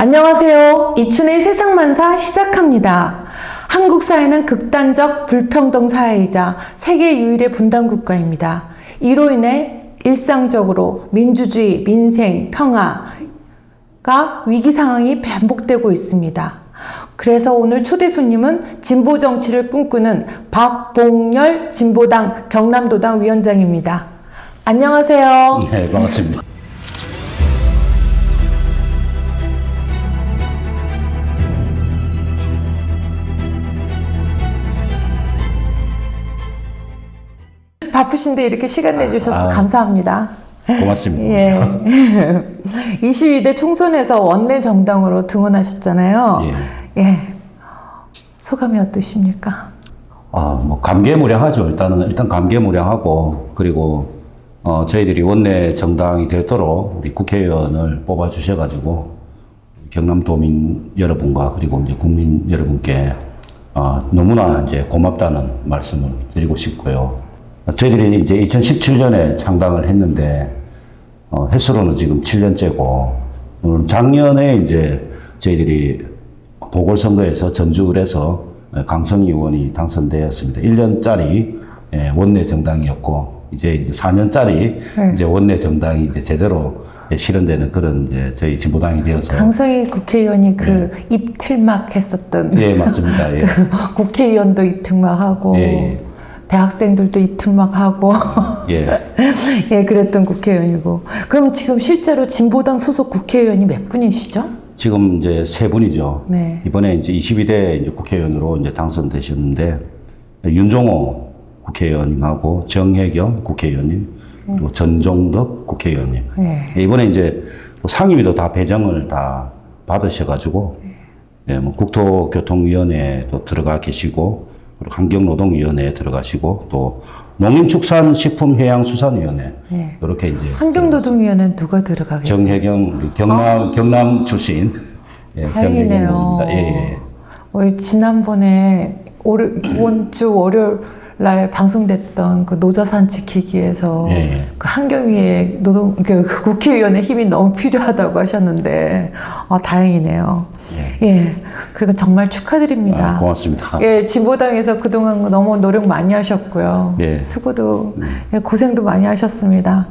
안녕하세요. 이춘의 세상만사 시작합니다. 한국 사회는 극단적 불평등 사회이자 세계 유일의 분단 국가입니다. 이로 인해 일상적으로 민주주의, 민생, 평화가 위기 상황이 반복되고 있습니다. 그래서 오늘 초대 손님은 진보 정치를 꿈꾸는 박봉열 진보당 경남도당 위원장입니다. 안녕하세요. 네, 반갑습니다. 바쁘신데 이렇게 시간 내주셔서 감사합니다. 고맙습니다. 예. 22대 총선에서 원내 정당으로 등원하셨잖아요. 예. 예. 소감이 어떠십니까? 뭐 감개무량하죠. 일단 감개무량하고, 그리고 저희들이 원내 정당이 되도록 우리 국회의원을 뽑아 주셔가지고 경남도민 여러분과 그리고 이제 국민 여러분께 너무나 이제 고맙다는 말씀을 드리고 싶고요. 저희들이 이제 2017년에 창당을 했는데 횟수로는 지금 7년째고, 작년에 이제 저희들이 보궐선거에서 전주을에서 강성희 의원이 당선되었습니다. 1년짜리 원내 정당이었고, 이제 4년짜리 이제 원내 정당이 이제 제대로 실현되는 그런 이제 저희 진보당이 되어서. 강성희 국회의원이 그 입틀막 했었던. 예, 맞습니다. 예. 그 국회의원도 입틀막하고. 예. 대학생들도 입틀막하고. 예. 예, 그랬던 국회의원이고. 그럼 지금 실제로 진보당 소속 국회의원이 몇 분이시죠? 지금 이제 3분이죠. 네. 이번에 이제 22대 이제 국회의원으로 이제 당선되셨는데, 윤종호 국회의원님하고 정혜경 국회의원님, 그리고 전종덕 국회의원님. 네. 이번에 이제 상임위도 다 배정을 다 받으셔가지고, 예, 뭐 국토교통위원회에도 들어가 계시고, 그리고 환경노동위원회에 들어가시고, 또 농림축산식품해양수산위원회. 네. 이렇게 이제. 환경노동위원회는 누가 들어가 계세요? 정혜경, 우리 경남 출신. 예, 다행이네요. 예. 지난번에 이번 주 월요일 날 방송됐던 그 노자산 지키기에서 그 환경위에 그 국회의원의 힘이 너무 필요하다고 하셨는데, 다행이네요. 예. 그리고 정말 축하드립니다. 고맙습니다. 예, 진보당에서 그동안 너무 노력 많이 하셨고요. 예. 수고도, 고생도 많이 하셨습니다.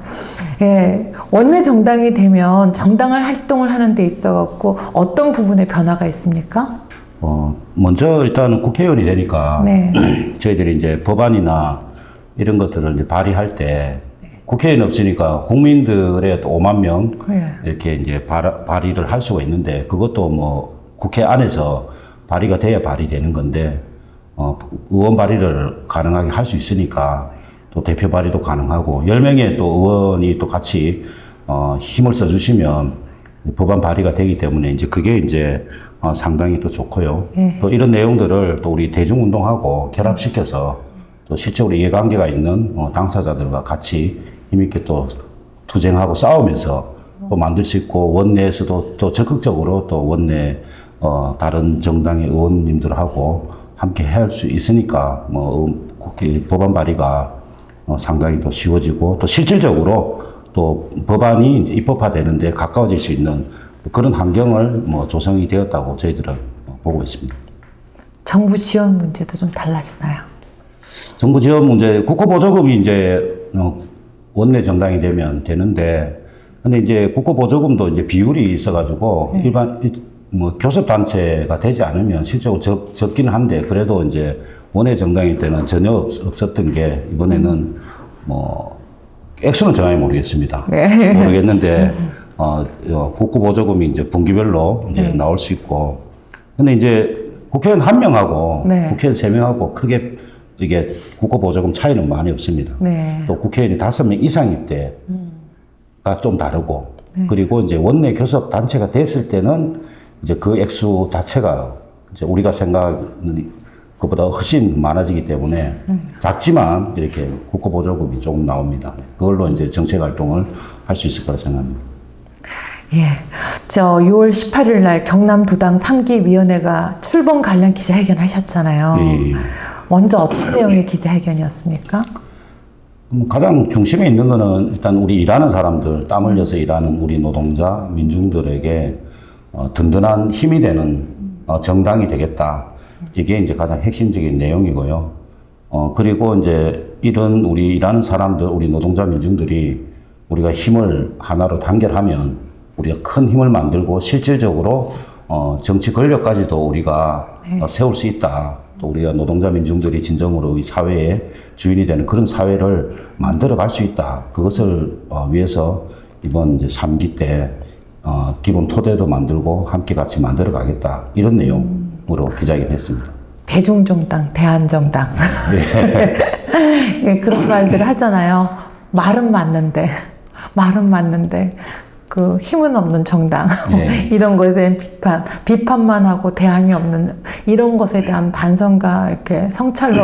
예. 원내 정당이 되면 정당을 활동을 하는 데 있어갖고 어떤 부분에 변화가 있습니까? 먼저 일단 국회의원이 되니까 저희들이 이제 법안이나 이런 것들을 이제 발의할 때 국회의원 없으니까 국민들의 또 5만 명 이렇게 이제 발의를 할 수가 있는데, 그것도 뭐 국회 안에서 발의가 돼야 발의되는 건데, 의원 발의를 가능하게 할 수 있으니까 또 대표 발의도 가능하고, 10명의 또 의원이 또 같이 힘을 써주시면 법안 발의가 되기 때문에 이제 그게 이제 상당히 또 좋고요. 또 이런 내용들을 또 우리 대중운동하고 결합시켜서 또 실제로 이해관계가 있는 당사자들과 같이 힘있게 또 투쟁하고 싸우면서 또 만들 수 있고, 원내에서도 또 적극적으로 또 원내 다른 정당의 의원님들하고 함께 할 수 있으니까 국회 법안 발의가 상당히 또 쉬워지고, 또 실질적으로 또 법안이 이제 입법화되는데 가까워질 수 있는 그런 환경을 조성이 되었다고 저희들은 보고 있습니다. 정부 지원 문제도 좀 달라지나요? 정부 지원 문제, 국고보조금이 이제 원내 정당이 되면 되는데, 근데 이제 국고보조금도 이제 비율이 있어가지고 일반 교섭단체가 되지 않으면 실제로 적기는 한데, 그래도 이제 원내 정당일 때는 전혀 없었던 게 이번에는 액수는 정확히 모르겠습니다. 모르겠는데, 국고보조금이 이제 분기별로 이제 나올 수 있고, 근데 이제 국회의원 1명하고 국회의원 3명하고 크게 이게 국고보조금 차이는 많이 없습니다. 또 국회의원이 5명 이상일 때가 좀 다르고, 그리고 이제 원내 교섭 단체가 됐을 때는 이제 그 액수 자체가 이제 우리가 생각하는 그보다 훨씬 많아지기 때문에 작지만 이렇게 국고보조금이 조금 나옵니다. 그걸로 이제 정책 활동을 할 수 있을 거라 생각합니다. 예. 6월 18일 날 경남도당 3기 위원회가 출범 관련 기자회견 하셨잖아요. 먼저 어떤 내용의 기자회견이었습니까? 가장 중심에 있는 거는 일단 우리 일하는 사람들, 땀 흘려서 일하는 우리 노동자, 민중들에게 든든한 힘이 되는 정당이 되겠다. 이게 이제 가장 핵심적인 내용이고요. 그리고 이제 이런 우리 일하는 사람들, 우리 노동자 민중들이 우리가 힘을 하나로 단결하면 우리가 큰 힘을 만들고 실질적으로 정치 권력까지도 우리가 세울 수 있다. 또 우리가 노동자 민중들이 진정으로 이 사회의 주인이 되는 그런 사회를 만들어 갈 수 있다. 그것을 위해서 이번 이제 3기 때 기본 토대도 만들고 함께 같이 만들어 가겠다. 이런 내용으로 기자회견했습니다. 대중정당, 대한정당. 예, 그런 말들 하잖아요. 말은 맞는데 그 힘은 없는 정당. 이런 것에 대한 비판만 하고 대안이 없는 이런 것에 대한 반성과 이렇게 성찰로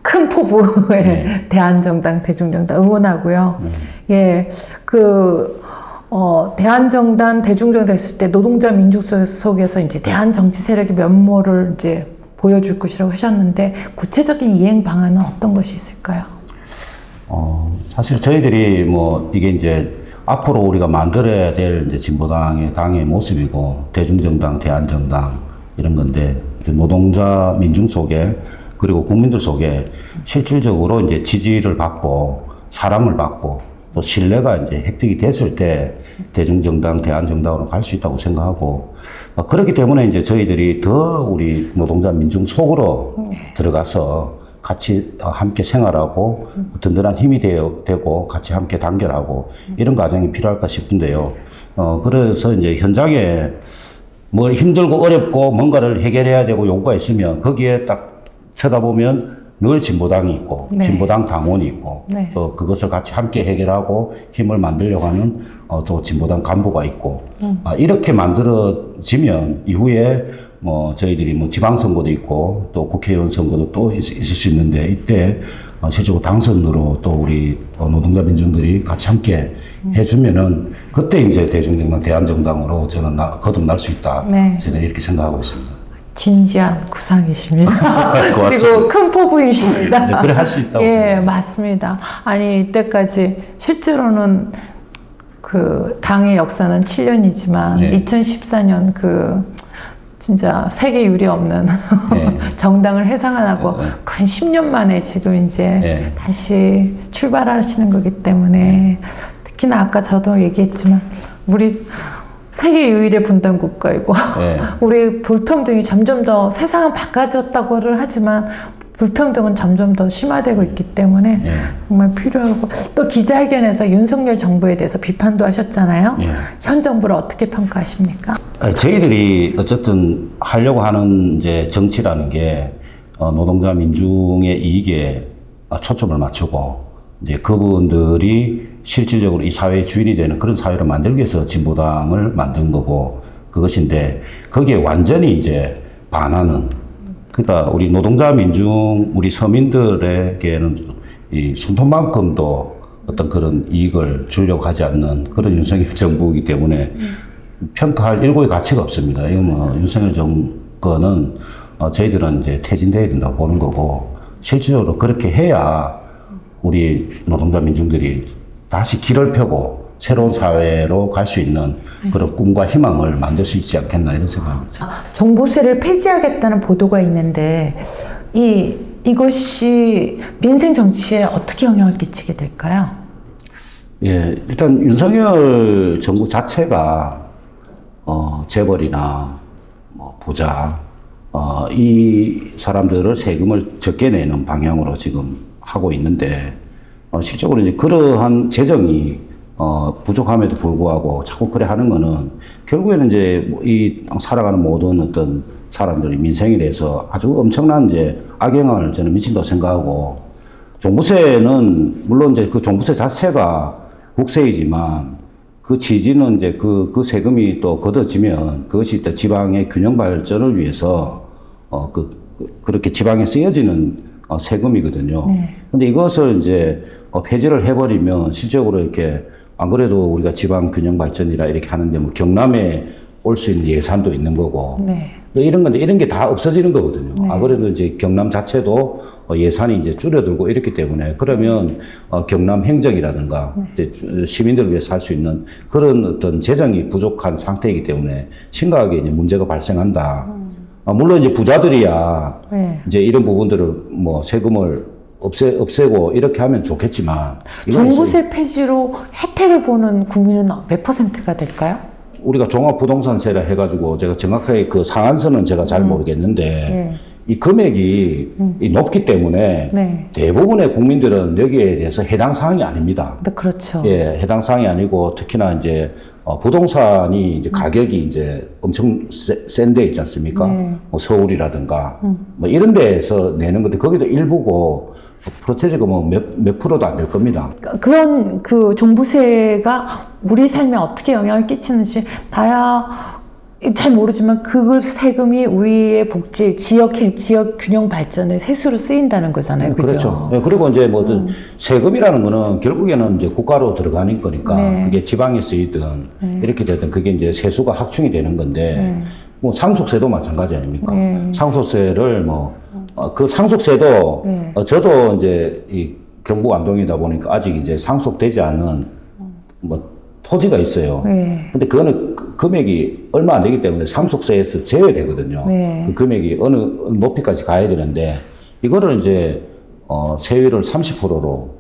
큰 포부의 대한정당, 대중정당 응원하고요. 예, 대한정당, 대중정당 했을 때 노동자 민족 속에서 이제 대한정치 세력의 면모를 이제 보여줄 것이라고 하셨는데 구체적인 이행 방안은 어떤 것이 있을까요? 사실 저희들이 이게 이제 앞으로 우리가 만들어야 될 이제 진보당의 당의 모습이고 대중정당, 대한정당 이런 건데 노동자 민중 속에 그리고 국민들 속에 실질적으로 이제 지지를 받고 사랑을 받고 또 신뢰가 이제 획득이 됐을 때 대중정당, 대한정당으로 갈 수 있다고 생각하고 그렇기 때문에 이제 저희들이 더 우리 노동자 민중 속으로 들어가서 같이 함께 생활하고 든든한 힘이 되고 같이 함께 단결하고 이런 과정이 필요할까 싶은데요. 그래서 이제 현장에 뭐 힘들고 어렵고 뭔가를 해결해야 되고 요구가 있으면 거기에 딱 쳐다보면 늘 진보당이 있고 진보당 당원이 있고 또 그것을 같이 함께 해결하고 힘을 만들려고 하는 또 진보당 간부가 있고 이렇게 만들어지면 이후에 저희들이 지방선거도 있고 또 국회의원 선거도 또 있을 수 있는데 이때 실제로 당선으로 또 우리 노동자 민중들이 같이 함께 해주면은 그때 이제 대중정당, 대한정당으로 저는 거듭날 수 있다. 저는 이렇게 생각하고 있습니다. 진지한 구상이십니다. 그리고 큰 포부이십니다. 그래 할 수 있다고. 예, 맞습니다. 아니 이때까지 실제로는 그 당의 역사는 7년이지만 2014년 진짜 세계 유례 없는 정당을 해상하고 근 10년 만에 지금 이제 다시 출발하시는 거기 때문에 특히나 아까 저도 얘기했지만 우리 세계 유일의 분단 국가이고 우리 불평등이 점점 더 세상은 바꿔졌다고를 하지만 불평등은 점점 더 심화되고 있기 때문에 정말 필요하고 또 기자회견에서 윤석열 정부에 대해서 비판도 하셨잖아요. 현 정부를 어떻게 평가하십니까? 저희들이 어쨌든 하려고 하는 이제 정치라는 게 노동자 민중의 이익에 초점을 맞추고 이제 그분들이 실질적으로 이 사회의 주인이 되는 그런 사회를 만들기 위해서 진보당을 만든 거고 그것인데 거기에 완전히 이제 반하는 그러니까 우리 노동자 민중 우리 서민들에게는 이 손톱만큼도 어떤 그런 이익을 주려고 하지 않는 그런 윤석열 정부이기 때문에 평가할 일고의 가치가 없습니다. 이거 윤석열 정권은 저희들은 이제 퇴진돼야 된다고 보는 거고 실질적으로 그렇게 해야 우리 노동자 민중들이 다시 길을 펴고 새로운 사회로 갈 수 있는 그런 꿈과 희망을 만들 수 있지 않겠나 이런 생각입니다. 종부세를 폐지하겠다는 보도가 있는데 이것이 민생 정치에 어떻게 영향을 끼치게 될까요? 예, 일단 윤석열 정부 자체가 재벌이나 부자 이 사람들을 세금을 적게 내는 방향으로 지금 하고 있는데 실적으로 이제 그러한 재정이 부족함에도 불구하고 자꾸 그래 하는 거는 결국에는 이제 이 살아가는 모든 어떤 사람들이 민생에 대해서 아주 엄청난 이제 악영향을 저는 미친다고 생각하고 종부세는 물론 이제 그 종부세 자체가 국세이지만 그 취지는 이제 그 세금이 또 걷어지면 그것이 또 지방의 균형 발전을 위해서 그렇게 지방에 쓰여지는 세금이거든요. 근데 이것을 이제 폐지를 해버리면 실적으로 이렇게 안 그래도 우리가 지방 균형 발전이라 이렇게 하는데 경남에 올 수 있는 예산도 있는 거고. 네. 이런 건데 이런 게 다 없어지는 거거든요. 네. 그래도 이제 경남 자체도 예산이 이제 줄어들고 이렇기 때문에 그러면 경남 행정이라든가 이제 시민들을 위해서 할 수 있는 그런 어떤 재정이 부족한 상태이기 때문에 심각하게 이제 문제가 발생한다. 물론 이제 부자들이야 네. 이제 이런 부분들을 뭐 세금을 없애고 이렇게 하면 좋겠지만 종부세 폐지로 혜택을 보는 국민은 몇 %가 될까요? 우리가 종합부동산세라 해가지고 제가 정확하게 그 상한선은 제가 잘 모르겠는데 네. 이 금액이 이 높기 때문에 네. 대부분의 국민들은 여기에 대해서 해당 사항이 아닙니다. 네, 그렇죠. 예, 해당 사항이 아니고 특히나 이제 부동산이 이제 가격이 이제 엄청 센 데 있지 않습니까? 네. 뭐 서울이라든가 뭐 이런 데에서 내는 건데 거기도 일부고 프로테지가 뭐 몇 프로도 안 될 겁니다. 그런 그 종부세가 우리 삶에 어떻게 영향을 끼치는지 나야 잘 모르지만 그 세금이 우리의 복지, 지역 균형 발전에 세수로 쓰인다는 거잖아요. 그죠? 그렇죠. 네, 그리고 이제 뭐 세금이라는 거는 결국에는 이제 국가로 들어가는 거니까 네. 그게 지방에 쓰이든 이렇게 되든 그게 이제 세수가 확충이 되는 건데 뭐 상속세도 마찬가지 아닙니까? 상속세를 그 상속세도 네. 저도 이제 이 경북 안동이다 보니까 아직 이제 상속되지 않은 뭐 토지가 있어요. 네. 근데 그거는 금액이 얼마 안 되기 때문에 상속세에서 제외되거든요. 네. 그 금액이 어느 높이까지 가야 되는데 이거를 이제 세율을 30%로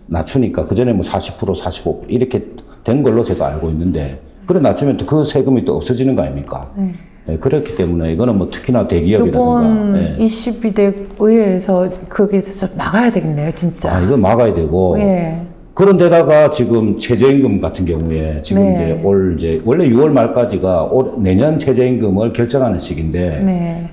낮추니까 그전에 뭐 40%, 45% 이렇게 된 걸로 제가 알고 있는데 그래 낮추면 또 그 세금이 또 없어지는 거 아닙니까? 네. 네, 그렇기 때문에 이거는 뭐 특히나 대기업이라든가 이번 네. 22대 의회에서 그게 진짜 막아야 되겠네요, 진짜. 이거 막아야 되고 예. 그런데다가 지금 최저임금 같은 경우에 지금 네. 이제 원래 6월 말까지가 내년 최저임금을 결정하는 시기인데 네.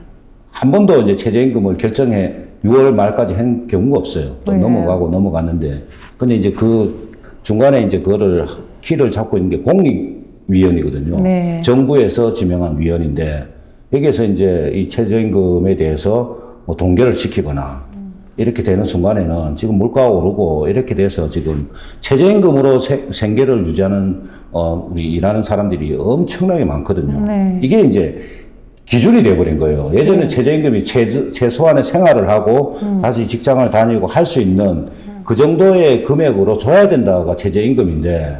한 번도 이제 최저임금을 결정해 6월 말까지 한 경우가 없어요. 또 네. 넘어갔는데 근데 이제 그 중간에 이제 그거를 키를 잡고 있는 게 공익위원이거든요. 네. 정부에서 지명한 위원인데 여기에서 이제 이 최저임금에 대해서 뭐 동결을 시키거나 이렇게 되는 순간에는 지금 물가가 오르고 이렇게 돼서 지금 최저임금으로 생계를 유지하는 우리 일하는 사람들이 엄청나게 많거든요. 네. 이게 이제 기준이 돼버린 거예요. 예전에 최저임금이 최소한의 생활을 하고 다시 직장을 다니고 할 수 있는 그 정도의 금액으로 줘야 된다가 최저임금인데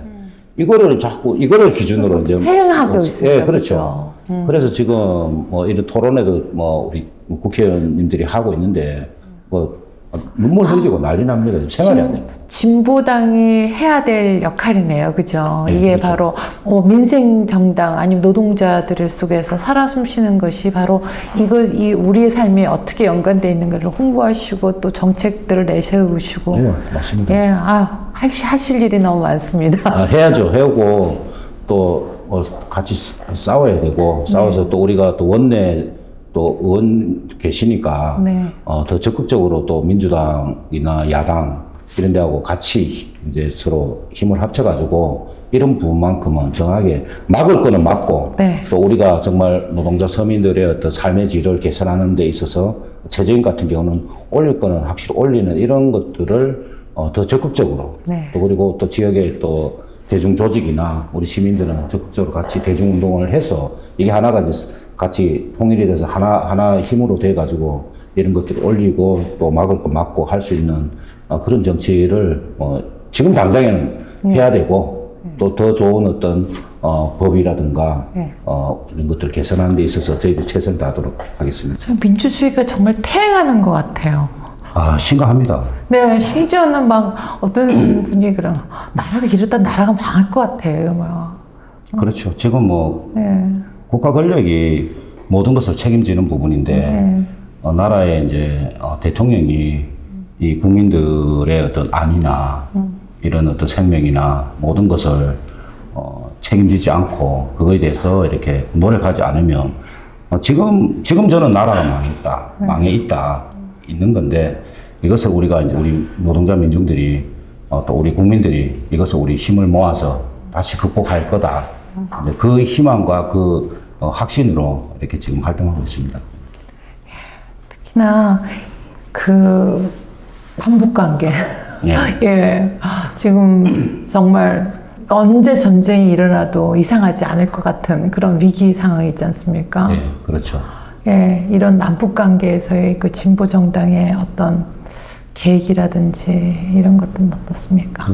이거를 자꾸 이거를 기준으로 이제 퇴행하고 있어요. 예, 그렇죠. 그래서 지금 뭐 이런 토론회도 뭐 우리 국회의원님들이 하고 있는데 뭐 눈물 흘리고 난리 납니다. 생활이 안 돼요. 진보당이 해야 될 역할이네요. 그죠? 네, 이게 그렇죠. 바로 민생 정당 아니면 노동자들 속에서 살아 숨쉬는 것이 바로 이 우리의 삶에 어떻게 연관되어 있는 것을 홍보하시고 또 정책들을 내세우시고 네, 맞습니다. 예, 하실 일이 너무 많습니다. 해야죠. 해오고 또 같이 싸워야 되고 싸워서 또 우리가 또 원내 또 의원 계시니까 네. 더 적극적으로 또 민주당이나 야당 이런 데하고 같이 이제 서로 힘을 합쳐가지고 이런 부분만큼은 정확하게 막을 거는 막고 네. 또 우리가 정말 노동자 서민들의 어떤 삶의 질을 개선하는 데 있어서 최저임 같은 경우는 올릴 거는 확실히 올리는 이런 것들을 더 적극적으로 네. 또 그리고 또 지역의 또 대중 조직이나 우리 시민들은 적극적으로 같이 대중 운동을 해서 이게 하나가 같이 통일이 돼서 하나 힘으로 돼 가지고 이런 것들을 올리고 또 막을 거 막고 할 수 있는 그런 정치를 지금 당장에는 해야 되고 또 더 좋은 어떤 법이라든가 이런 것들을 개선하는 데 있어서 저희도 최선을 다하도록 하겠습니다. 저 민주주의가 정말 퇴행하는 것 같아요. 심각합니다. 네, 심지어는 막 어떤 분이 나라가 이러다 나라가 망할 것 같아요. 막. 그렇죠. 지금 뭐 네. 국가 권력이 모든 것을 책임지는 부분인데 나라의 이제 대통령이 이 국민들의 어떤 안위나 이런 어떤 생명이나 모든 것을 책임지지 않고 그거에 대해서 이렇게 노력하지 않으면 지금 저는 나라가 망했다, 망해 있는 건데 이것을 우리가 이제 우리 노동자 민중들이 또 우리 국민들이 이것을 우리 힘을 모아서 다시 극복할 거다. 이제 그 희망과 그 확신으로 이렇게 지금 활동하고 있습니다. 특히나 남북관계. 예. 예. 지금 정말 언제 전쟁이 일어나도 이상하지 않을 것 같은 그런 위기 상황이 있지 않습니까? 네, 그렇죠. 예, 이런 남북 관계에서의 그 진보 정당의 어떤 계획이라든지 이런 것들은 어떻습니까?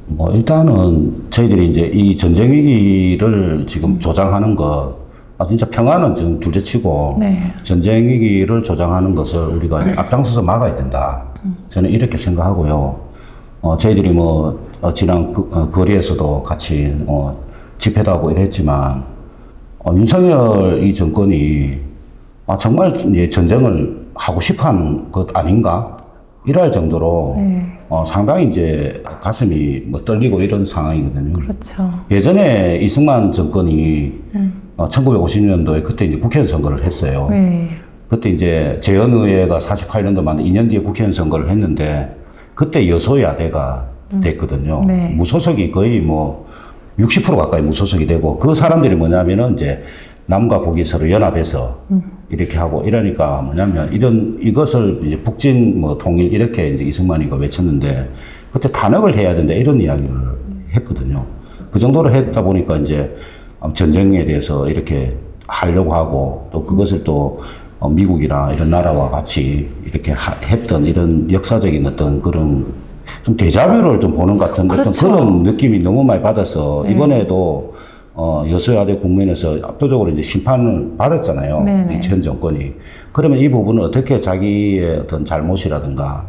뭐 일단은 저희들이 이제 이 전쟁 위기를 지금 조장하는 것, 진짜 평화는 지금 둘째치고 네. 전쟁 위기를 조장하는 것을 우리가 앞장서서 막아야 된다. 저는 이렇게 생각하고요. 저희들이 뭐 지난 거리에서도 같이 집회도 하고 이랬지만 윤석열 이 정권이 정말 이제 전쟁을 하고 싶어하는 것 아닌가? 이럴 정도로 상당히 이제 가슴이 뭐 떨리고 이런 상황이거든요. 그렇죠. 예전에 이승만 정권이 1950년도에 그때 이제 국회의원 선거를 했어요. 네. 그때 이제 재헌의회가 48년도 만에 2년 뒤에 국회의원 선거를 했는데 그때 여소야대가 됐거든요. 네. 무소속이 거의 뭐 60% 가까이 무소속이 되고 그 사람들이 뭐냐면은 이제 남과 북이 서로 연합해서 이렇게 하고 이러니까 뭐냐면 이것을 이제 북진 뭐 통일 이렇게 이제 이승만이가 외쳤는데 그때 탄핵을 해야 된다 이런 이야기를 했거든요. 그 정도로 했다 보니까 이제 전쟁에 대해서 이렇게 하려고 하고 또 그것을 또 미국이나 이런 나라와 같이 이렇게 했던 이런 역사적인 어떤 그런 좀 데자뷰를 좀 보는 것 같은 그렇죠. 어떤 그런 느낌이 너무 많이 받아서 이번에도 여소야대 국면에서 압도적으로 이제 심판을 받았잖아요. 네네. 전 정권이. 그러면 이 부분은 어떻게 자기의 어떤 잘못이라든가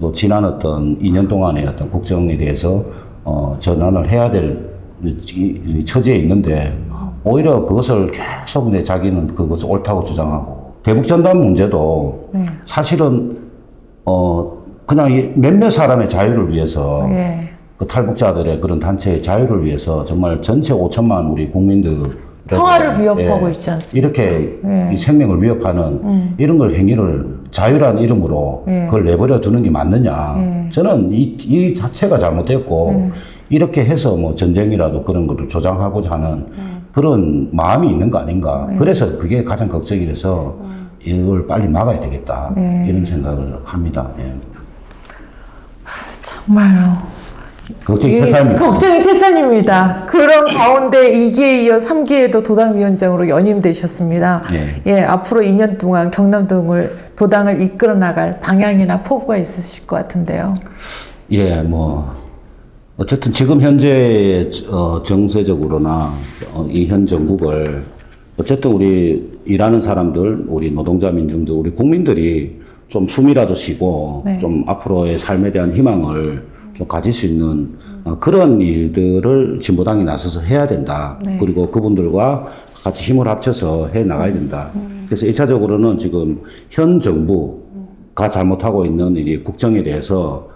또 지난 어떤 2년 동안의 어떤 국정에 대해서 전환을 해야 될 이 처지에 있는데 오히려 그것을 계속 자기는 그것을 옳다고 주장하고 대북전단 문제도 사실은 그냥 몇몇 사람의 자유를 위해서 그 탈북자들의 그런 단체의 자유를 위해서 정말 전체 5천만 우리 국민들 평화를 위협하고 있지 않습니까? 이렇게 이 생명을 위협하는 이런 걸 행위를 자유라는 이름으로 그걸 내버려 두는 게 맞느냐. 저는 이 자체가 잘못됐고 이렇게 해서 뭐 전쟁이라도 그런 거를 조장하고자 하는 그런 마음이 있는 거 아닌가. 그래서 그게 가장 걱정이 돼서 이걸 빨리 막아야 되겠다. 이런 생각을 합니다. 정말요. 걱정이 태산입니다. 걱정이 태산입니다. 그런 가운데 2기에 이어 3기에도 도당위원장으로 연임되셨습니다. 앞으로 2년 동안 경남도를 도당을 이끌어 나갈 방향이나 포부가 있으실 것 같은데요. 어쨌든 지금 현재 정세적으로나 이 현 정국을 어쨌든 우리 일하는 사람들, 우리 노동자 민중들, 우리 국민들이 좀 숨이라도 쉬고 좀 앞으로의 삶에 대한 희망을 좀 가질 수 있는 그런 일들을 진보당이 나서서 해야 된다. 그리고 그분들과 같이 힘을 합쳐서 해 나가야 된다. 그래서 1차적으로는 지금 현 정부가 잘못하고 있는 이 국정에 대해서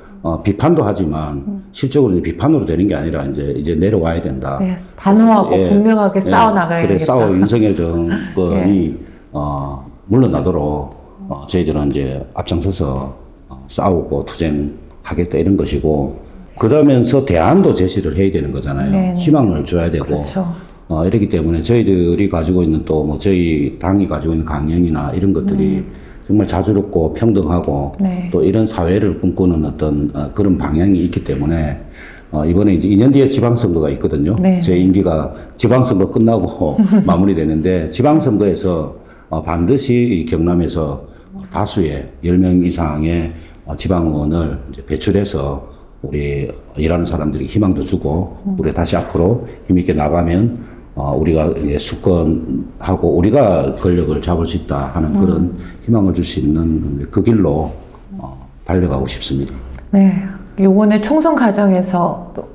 비판도 하지만 실적으로 비판으로 되는 게 아니라 이제 내려와야 된다. 단호하고 분명하게 싸워 나가야겠다. 그래 싸워 윤석열 정권이 물러나도록 저희들은 이제 앞장서서 싸우고 투쟁하겠다 이런 것이고 그러면서 대안도 제시를 해야 되는 거잖아요. 희망을 줘야 되고. 그렇죠. 이렇기 때문에 저희들이 가지고 있는 또 뭐 저희 당이 가지고 있는 강령이나 이런 것들이 정말 자주롭고 평등하고 또 이런 사회를 꿈꾸는 어떤 그런 방향이 있기 때문에 이번에 이제 2년 뒤에 지방선거가 있거든요. 제 임기가 지방선거 끝나고 마무리되는데 지방선거에서 반드시 이 경남에서 다수의 10명 이상의 지방의원을 이제 배출해서 우리 일하는 사람들이 희망도 주고 우리 다시 앞으로 힘있게 나가면 우리가 이제 수권하고 우리가 권력을 잡을 수 있다 하는 그런 희망을 줄 수 있는 그 길로 달려가고 싶습니다. 이번에 총선 과정에서 또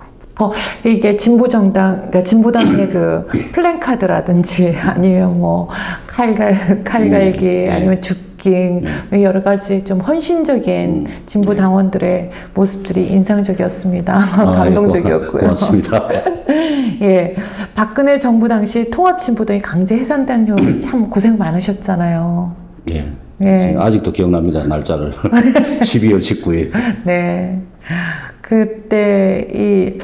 이게 진보정당, 그러니까 진보당의 그 플랜카드라든지 아니면 뭐 칼갈기 아니면 죽깅 여러 가지 좀 헌신적인 진보 당원들의 모습들이 인상적이었습니다. 감동적이었고요. 고맙습니다. 박근혜 정부 당시 통합진보당이 강제 해산된 후에 참 고생 많으셨잖아요. 아직도 기억납니다. 날짜를 12월 19일. 그때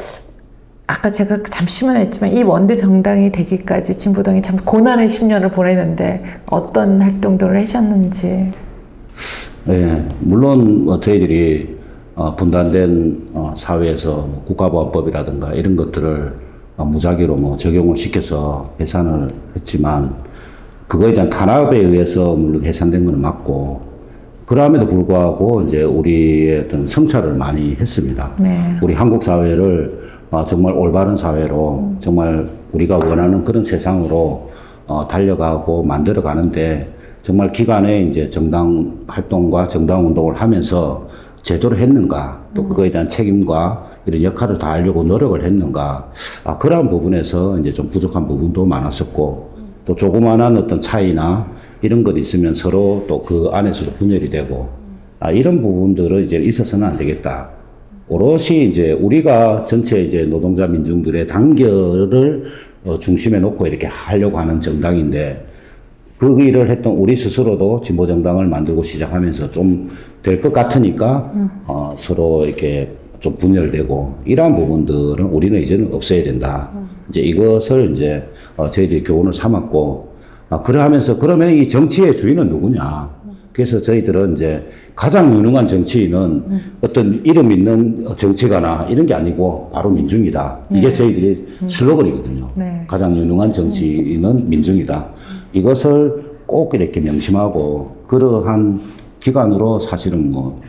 아까 제가 잠시만 했지만 이 원내 정당이 되기까지 진보당이 참 고난의 10년을 보내는데 어떤 활동들을 하셨는지. 물론 저희들이 분단된 사회에서 국가보안법이라든가 이런 것들을 무작위로 뭐 적용을 시켜서 해산을 했지만 그거에 대한 탄압에 의해서 물론 해산된 건 맞고 그럼에도 불구하고 이제 우리의 어떤 성찰을 많이 했습니다. 네. 우리 한국 사회를 정말 올바른 사회로 정말 우리가 원하는 그런 세상으로 달려가고 만들어 가는데 정말 기간에 이제 정당 활동과 정당 운동을 하면서 제대로 했는가 또 그거에 대한 책임과 이런 역할을 다하려고 노력을 했는가 그러한 부분에서 이제 좀 부족한 부분도 많았었고 또 조그마한 어떤 차이나 이런 것 있으면 서로 또 그 안에서도 분열이 되고 이런 부분들은 이제 있어서는 안 되겠다. 오롯이 이제 우리가 전체 이제 노동자 민중들의 단결을 중심에 놓고 이렇게 하려고 하는 정당인데 그 일을 했던 우리 스스로도 진보 정당을 만들고 시작하면서 좀 될 것 같으니까 서로 이렇게 좀 분열되고 이러한 부분들은 우리는 이제는 없애야 된다. 이제 이것을 이제 저희들이 교훈을 삼았고 그러하면서 그러면 이 정치의 주인은 누구냐? 그래서 저희들은 이제 가장 유능한 정치인은 어떤 이름 있는 정치가나 이런 게 아니고 바로 민중이다. 이게 저희들의 슬로건이거든요. 네. 가장 유능한 정치인은 민중이다. 이것을 꼭 이렇게 명심하고 그러한 기간으로 사실은 뭐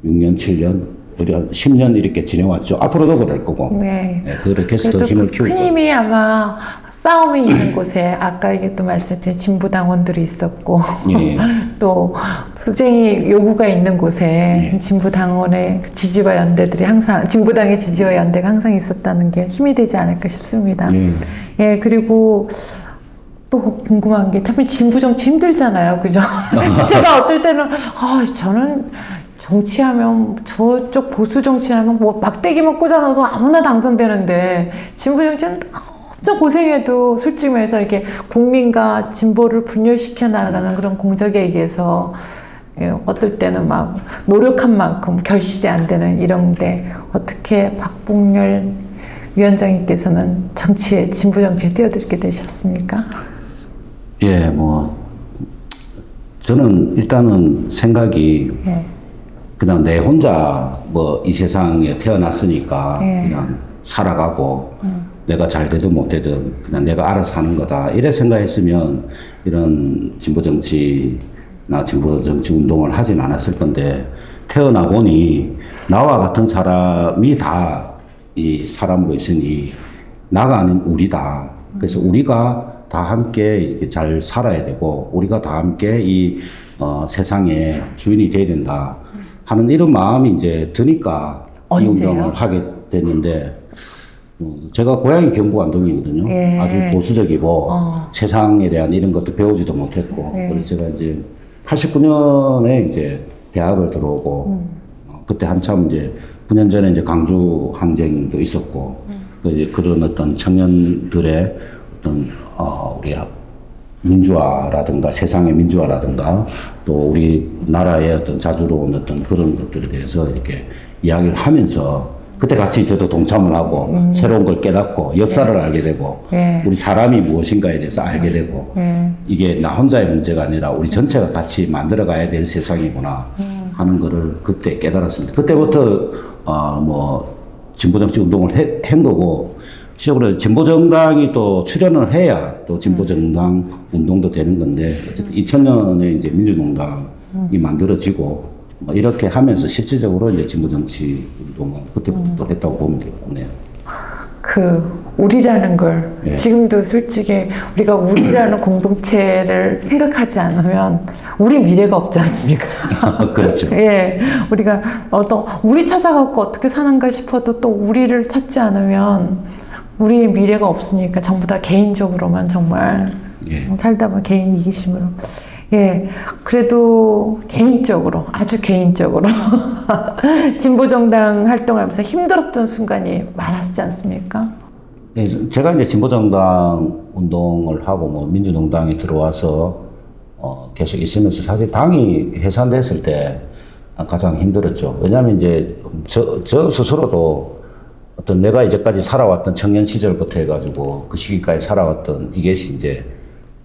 6년, 7년, 우리 한 10년 이렇게 지내왔죠. 앞으로도 그럴 거고. 네. 네, 그렇게 해서 더 힘을 키우고. 큰 힘이 아마 싸움이 있는 곳에 아까 이게 또 말씀드린 진보당원들이 있었고 예. 또 투쟁이 요구가 있는 곳에 예. 진보당원의 지지와 연대들이 항상 진보당의 지지와 연대가 항상 있었다는 게 힘이 되지 않을까 싶습니다. 예, 그리고 또 궁금한 게 참 진보 정치 힘들잖아요, 그죠? 제가 어떨 때는 저는 정치하면 저쪽 보수 정치하면 뭐 막대기만 꽂아놓어도 아무나 당선되는데 진보 정치는 엄청 고생해도 솔직히 말해서 이렇게 국민과 진보를 분열시켜 나가는 그런 공적에 의해서 어떨 때는 막 노력한 만큼 결실이 안 되는 이런데 어떻게 박봉렬 위원장님께서는 정치에 진보 정치에 뛰어들게 되셨습니까? 예, 뭐 저는 일단은 생각이 예. 그냥 내 혼자 뭐 이 세상에 태어났으니까 예. 그냥 살아가고 내가 잘 되든 못 되든 그냥 내가 알아서 하는 거다 이래 생각했으면 이런 진보 정치나 진보 정치 운동을 하진 않았을 건데 태어나 보니 나와 같은 사람이 다 이 사람으로 있으니 나가 아닌 우리다. 그래서 우리가 다 함께 이렇게 잘 살아야 되고 우리가 다 함께 이 세상의 주인이 돼야 된다 하는 이런 마음이 이제 드니까 이 운동을 하게 됐는데 제가 고향이 경북 안동이거든요. 예. 아주 보수적이고 세상에 대한 이런 것도 배우지도 못했고 예. 그래서 제가 이제 89년에 이제 대학을 들어오고 그때 한참 이제 9년 전에 이제 강주 항쟁도 있었고 이제 그런 어떤 청년들의 어떤 우리 민주화라든가 세상의 민주화라든가 또 우리 나라의 어떤 자주로운 어떤 그런 것들에 대해서 이렇게 이야기를 하면서 그때 같이 저도 동참을 하고 새로운 걸 깨닫고 역사를 알게 되고 우리 사람이 무엇인가에 대해서 알게 되고 이게 나 혼자의 문제가 아니라 우리 전체가 같이 만들어 가야 될 세상이구나 하는 거를 그때 깨달았습니다. 그때부터 뭐 진보정치 운동을 한 거고 실제로 진보정당이 또 출연을 해야 또 진보정당 운동도 되는 건데 어쨌든 2000년에 이제 민주농당이 만들어지고 뭐 이렇게 하면서 실질적으로 이제 진보정치 운동을 그때부터 또 했다고 보면 되겠네요. 우리라는 걸 예. 지금도 솔직히 우리가 우리라는 공동체를 생각하지 않으면 우리 미래가 없지 않습니까? 그렇죠. 예, 우리가 우리 찾아갖고 어떻게 사는가 싶어도 또 우리를 찾지 않으면 우리의 미래가 없으니까 전부 다 개인적으로만 정말 살다 보면 개인 이기심으로. 예, 그래도 개인적으로, 아주 개인적으로 진보정당 활동하면서 힘들었던 순간이 많았지 않습니까? 예, 제가 이제 진보정당 운동을 하고 뭐 민주농당에 들어와서 계속 있으면서 사실 당이 해산됐을 때 가장 힘들었죠. 왜냐하면 이제 저 스스로도 어떤 내가 이제까지 살아왔던 청년 시절부터 해가지고 그 시기까지 살아왔던 이게 이제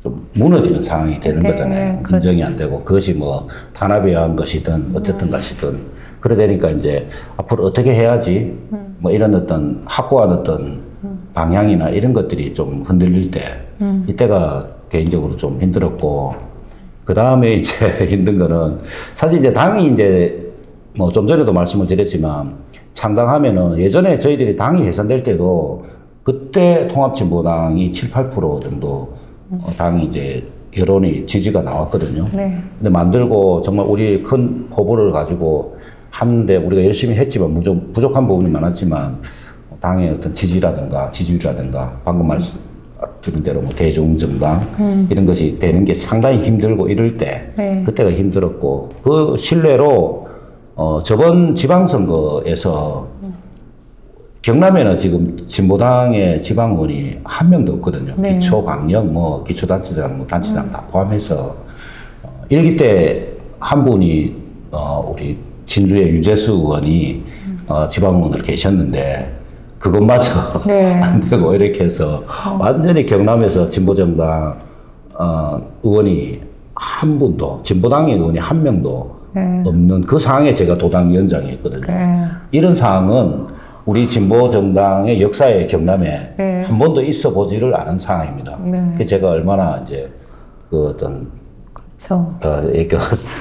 좀 무너지는 상황이 되는 거잖아요. 그렇죠. 인정이 안 되고 그것이 뭐 탄압에 의한 것이든 어쨌든 것이든 그래 되니까 이제 앞으로 어떻게 해야지 뭐 이런 어떤 확고한 어떤 방향이나 이런 것들이 좀 흔들릴 때 이때가 개인적으로 좀 힘들었고 그 다음에 이제 힘든 거는 사실 이제 당이 이제 뭐 좀 전에도 말씀을 드렸지만 창당하면은 예전에 저희들이 당이 해산될 때도 그때 통합진보당이 7, 8% 정도 당이 이제 여론이 지지가 나왔거든요. 네. 근데 만들고 정말 우리 큰 포부를 가지고 하는데 우리가 열심히 했지만 부족한 부분이 많았지만 당의 어떤 지지라든가 지지율이라든가 방금 말씀드린 대로 뭐 대중정당 이런 것이 되는 게 상당히 힘들고 이럴 때 네. 그때가 힘들었고 그 신뢰로 저번 지방선거에서 경남에는 지금 진보당의 지방의원이 한 명도 없거든요. 네. 기초, 강력, 뭐 기초단체장, 뭐 단체장 다 포함해서 1기 때 한 분이 우리 진주의 유재수 의원이 지방의원으로 계셨는데 그것마저 네. 안 되고 이렇게 해서 완전히 경남에서 진보정당 의원이 한 분도 진보당의 의원이 한 명도 네. 없는 그 상황에 제가 도당위원장이었거든요. 네. 이런 상황은 우리 진보정당의 역사의 경남에 네. 한 번도 있어 보지를 않은 상황입니다. 네. 그 제가 얼마나 이제 그 어떤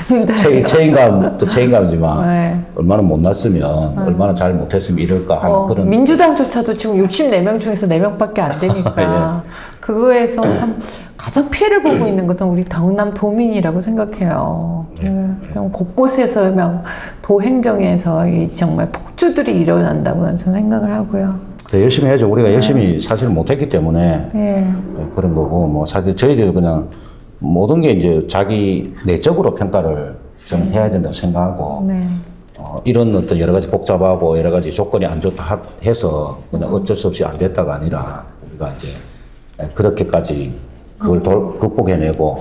그렇죠. 책임감도 책임감이지만 네. 얼마나 못났으면 얼마나 잘 못했으면 이럴까 하는 그런 민주당조차도 지금 64명 중에서 4명밖에 안 되니까 그거에서 참 가장 피해를 보고 있는 것은 우리 경남 도민이라고 생각해요. 그냥 곳곳에서 막 도행정에서 이 정말 폭주들이 일어난다고 저는 생각을 하고요. 열심히 해야죠. 우리가 열심히 사실 못했기 때문에 그런 거고 뭐 사실 저희들 그냥 모든 게 이제 자기 내적으로 평가를 좀 해야 된다고 생각하고 이런 어떤 여러 가지 복잡하고 여러 가지 조건이 안 좋다 해서 그냥 어쩔 수 없이 안 됐다가 아니라 우리가 이제 그렇게까지 그걸 극복해내고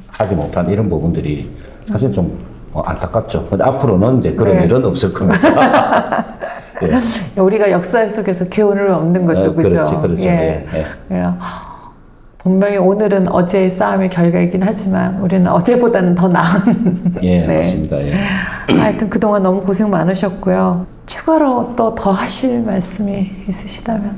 하지 못한 이런 부분들이 사실 좀 안타깝죠. 근데 앞으로는 이제 그런 일은 없을 겁니다. 예. 우리가 역사 속에서 교훈을 얻는 거죠, 그죠? 그렇죠. 예. 분명히 오늘은 어제의 싸움의 결과이긴 하지만 우리는 어제보다는 더 나은. 예, 맞습니다. 예. 하여튼 그동안 너무 고생 많으셨고요. 추가로 또 더 하실 말씀이 있으시다면?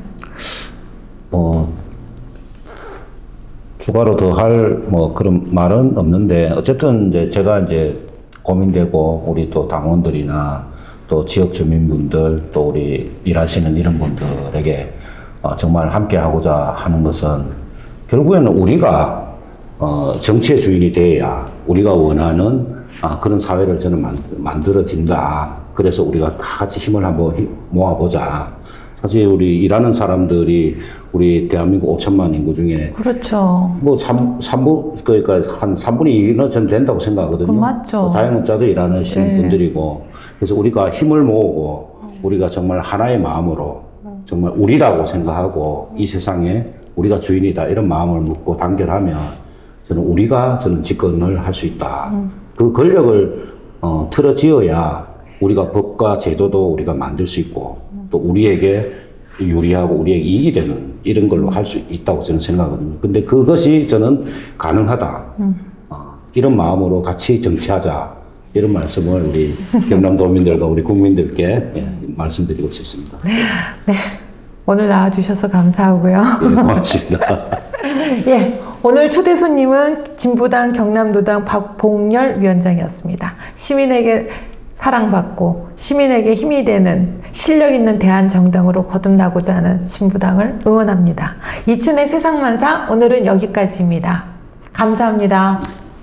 추가로 더 할 뭐 그런 말은 없는데 어쨌든 이제 제가 이제 고민되고 우리 또 당원들이나 또 지역 주민분들 또 우리 일하시는 이런 분들에게 정말 함께 하고자 하는 것은 결국에는 우리가 정치의 주인이 돼야 우리가 원하는 그런 사회를 저는 만들어진다. 그래서 우리가 다 같이 힘을 한번 모아보자. 사실 우리 일하는 사람들이 우리 대한민국 5천만 인구 중에 그렇죠. 뭐 3분 그러니까 한 3분의 2는 저는 된다고 생각하거든요. 맞죠. 자영업자도 일하는 분들이고 그래서 우리가 힘을 모으고 우리가 정말 하나의 마음으로 정말 우리라고 생각하고 이 세상에 우리가 주인이다 이런 마음을 먹고 단결하면 저는 집권을 할 수 있다. 그 권력을 틀어지어야 우리가 법과 제도도 우리가 만들 수 있고 또 우리에게 유리하고 우리에게 이익이 되는 이런 걸로 할 수 있다고 저는 생각하거든요. 근데 그것이 저는 가능하다. 이런 마음으로 같이 정치하자. 이런 말씀을 우리 경남도민들과 우리 국민들께 말씀드리고 싶습니다. 네. 오늘 나와주셔서 감사하고요. 예, 고맙습니다. 예, 오늘 초대 손님은 진보당 경남도당 박봉렬 위원장이었습니다. 시민에게 사랑받고 시민에게 힘이 되는 실력 있는 대한정당으로 거듭나고자 하는 진보당을 응원합니다. 이춘의 세상만사 오늘은 여기까지입니다. 감사합니다.